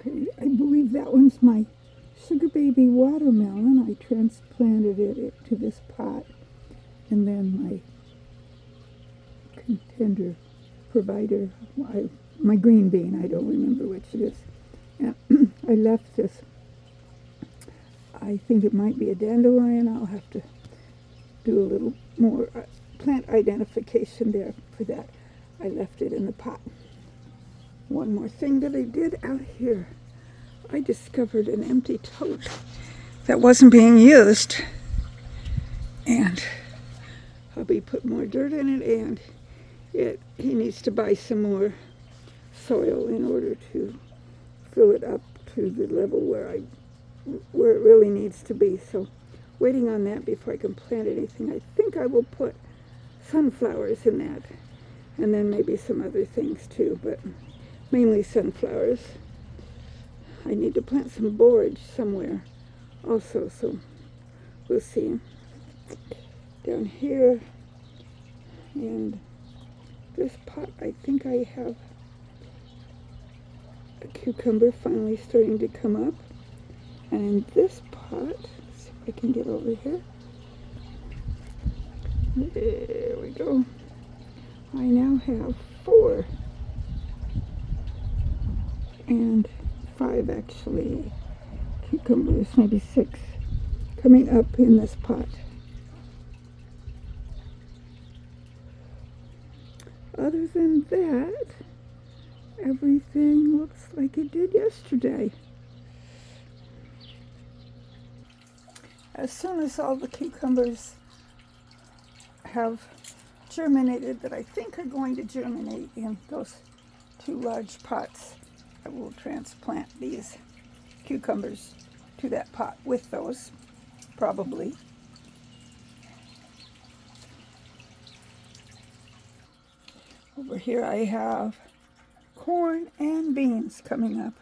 Okay, I believe that one's my sugar baby watermelon. I transplanted it to this pot, and then my contender provider, my green bean, I don't remember which it is. And I left this, I think it might be a dandelion. I'll have to do a little more plant identification there for that. I left it in the pot. One more thing that I did out here, I discovered an empty tote that wasn't being used, and hubby put more dirt in it, and he needs to buy some more soil in order to fill it up to the level where it really needs to be. So waiting on that before I can plant anything. I think I will put sunflowers in that, and then maybe some other things too, but mainly sunflowers. I need to plant some borage somewhere also, so we'll see. Down here, and this pot, I think I have a cucumber finally starting to come up. And in this pot, let's see if I can get over here. There we go. I now have 4 and 5 actually cucumbers, maybe 6, coming up in this pot. Other than that, everything looks like it did yesterday. As soon as all the cucumbers have germinated that I think are going to germinate in those 2 large pots, I will transplant these cucumbers to that pot with those, probably. Over here I have corn and beans coming up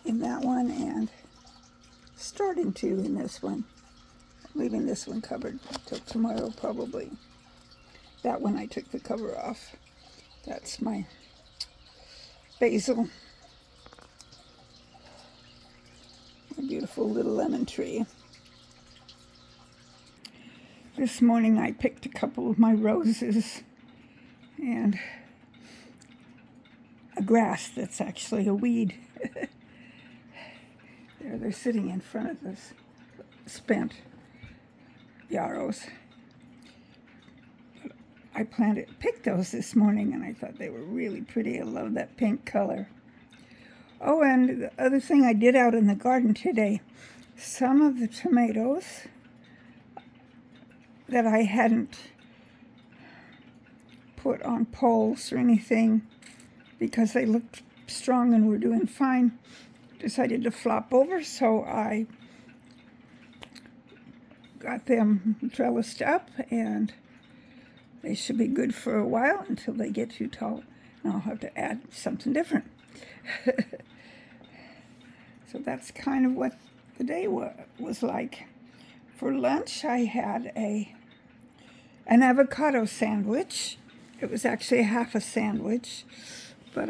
in that one, and starting to in this one. Leaving this one covered till tomorrow probably. That one I took the cover off. That's my basil. A beautiful little lemon tree. This morning I picked a couple of my roses and a grass that's actually a weed. They're sitting in front of this spent yarrows. I picked those this morning, and I thought they were really pretty. I love that pink color. Oh, and the other thing I did out in the garden today, some of the tomatoes that I hadn't put on poles or anything because they looked strong and were doing fine, decided to flop over, so I got them trellised up, and they should be good for a while until they get too tall, and I'll have to add something different. So that's kind of what the day was like. For lunch, I had an avocado sandwich. It was actually half a sandwich, but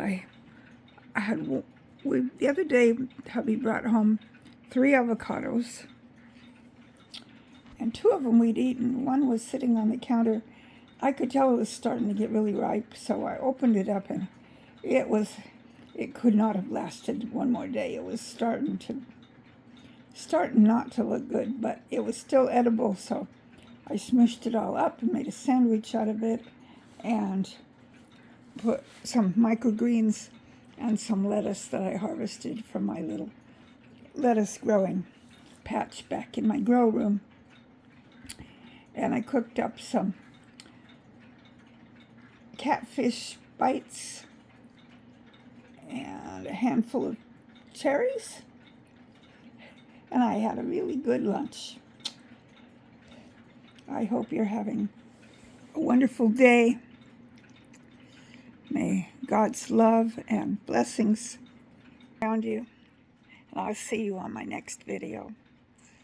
the other day, hubby brought home 3 avocados, and 2 of them we'd eaten. One was sitting on the counter. I could tell it was starting to get really ripe, so I opened it up, and it could not have lasted one more day. It was starting not to look good, but it was still edible, so I smushed it all up and made a sandwich out of it, and put some microgreens and some lettuce that I harvested from my little lettuce growing patch back in my grow room. And I cooked up some catfish bites and a handful of cherries. And I had a really good lunch. I hope you're having a wonderful day. May God's love and blessings around you. And I'll see you on my next video.